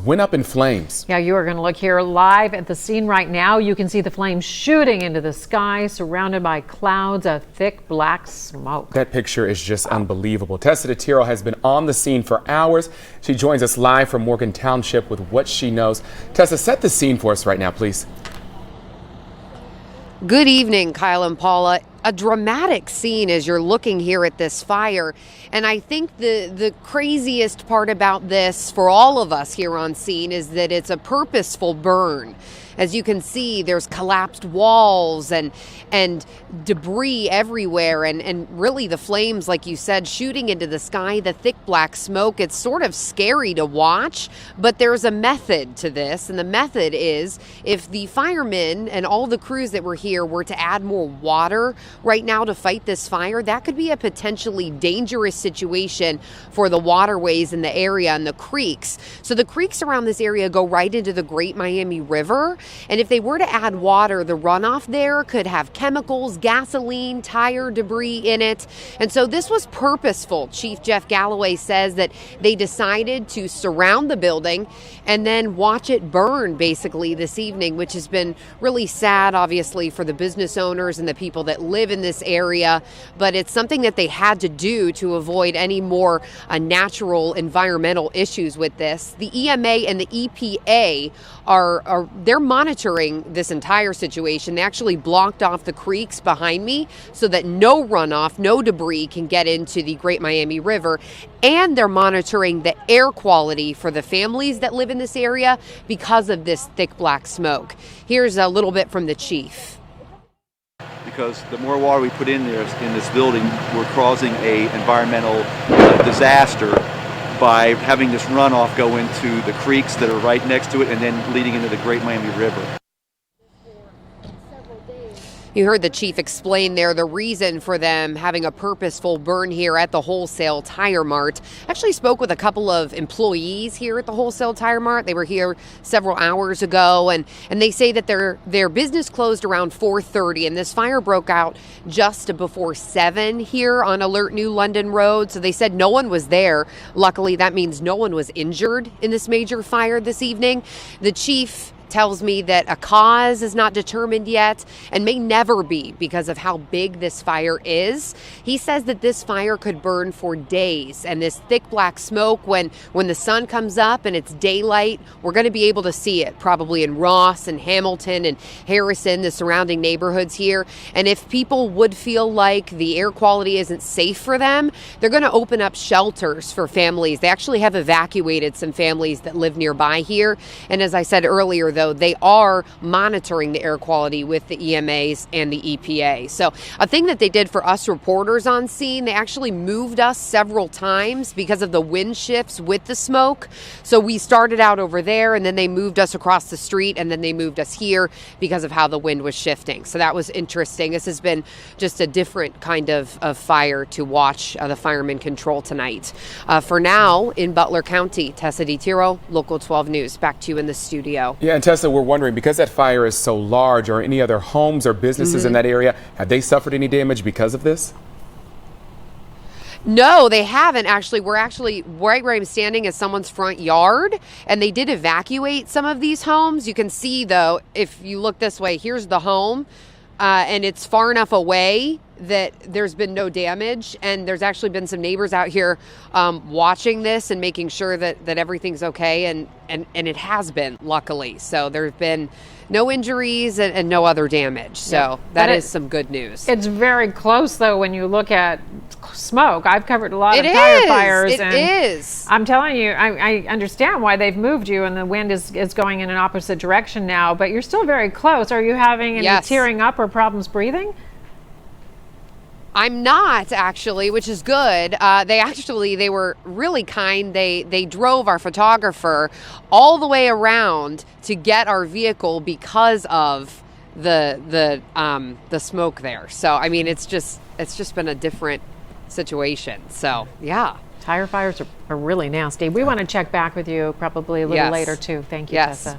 went up in flames. Yeah, you are going to look here live at the scene right now. You can see the flames shooting into the sky, surrounded by clouds of thick black smoke. That picture is just unbelievable. Tessa DeTiro has been on the scene for hours. She joins us live from Morgan Township with what she knows. Tessa, set the scene for us right now, please. Good evening, Kyle and Paula. A dramatic scene as you're looking here at this fire. And I think the craziest part about this for all of us here on scene is that it's a purposeful burn. As you can see, there's collapsed walls and debris everywhere, and really the flames, like you said, shooting into the sky, the thick black smoke. It's sort of scary to watch, but there's a method to this, and the method is if the firemen and all the crews that were here were to add more water right now to fight this fire, that could be a potentially dangerous situation for the waterways in the area and the creeks. So the creeks around this area go right into the Great Miami River. And if they were to add water, the runoff there could have chemicals, gasoline, tire debris in it. And so this was purposeful. Chief Jeff Galloway says that they decided to surround the building and then watch it burn basically this evening, which has been really sad, obviously, for the business owners and the people that live in this area. But it's something that they had to do to avoid any more natural environmental issues with this. The EMA and the EPA they're monitoring this entire situation. They actually blocked off the creeks behind me so that no runoff, no debris can get into the Great Miami River. And they're monitoring the air quality for the families that live in this area because of this thick black smoke. Here's a little bit from the chief. Because the more water we put in there in this building, we're causing a environmental disaster by having this runoff go into the creeks that are right next to it and then leading into the Great Miami River. You heard the chief explain there the reason for them having a purposeful burn here at the Wholesale Tire Mart. Actually spoke with a couple of employees here at the Wholesale Tire Mart. They were here several hours ago, and they say that their business closed around 4:30, and this fire broke out just before 7 here on Alert New London Road. So they said no one was there. Luckily, that means no one was injured in this major fire this evening. The chief tells me that a cause is not determined yet and may never be because of how big this fire is. He says that this fire could burn for days, and this thick black smoke, when the sun comes up and it's daylight, we're going to be able to see it probably in Ross and Hamilton and Harrison, the surrounding neighborhoods here. And if people would feel like the air quality isn't safe for them, they're going to open up shelters for families. They actually have evacuated some families that live nearby here. And as I said earlier, though, they are monitoring the air quality with the EMAs and the EPA. So a thing that they did for us reporters on scene, they actually moved us several times because of the wind shifts with the smoke. So we started out over there, and then they moved us across the street, and then they moved us here because of how the wind was shifting. So that was interesting. This has been just a different kind of fire to watch the firemen control tonight. For now, in Butler County, Tessa DeTiro, Local 12 News. Back to you in the studio. Yeah, and Tessa, we're wondering, because that fire is so large, are any other homes or businesses in that area, have they suffered any damage because of this? No, they haven't actually. We're actually right where I'm standing is someone's front yard, and they did evacuate some of these homes. You can see, though, if you look this way, here's the home, and it's far enough away that there's been no damage, and there's actually been some neighbors out here watching this and making sure that everything's okay, and it has been, luckily. So there's been no injuries and no other damage. So that is some good news. It's very close, though, when you look at smoke. I've covered a lot of tire fires. It is. I'm telling you, I understand why they've moved you, and the wind is going in an opposite direction now, but you're still very close. Are you having any tearing up or problems breathing? I'm not, actually, which is good. They were really kind. They drove our photographer all the way around to get our vehicle because of the smoke there. So I mean, it's just been a different situation. So yeah. Tire fires are really nasty. We want to check back with you probably a little later too. Thank you, Tessa.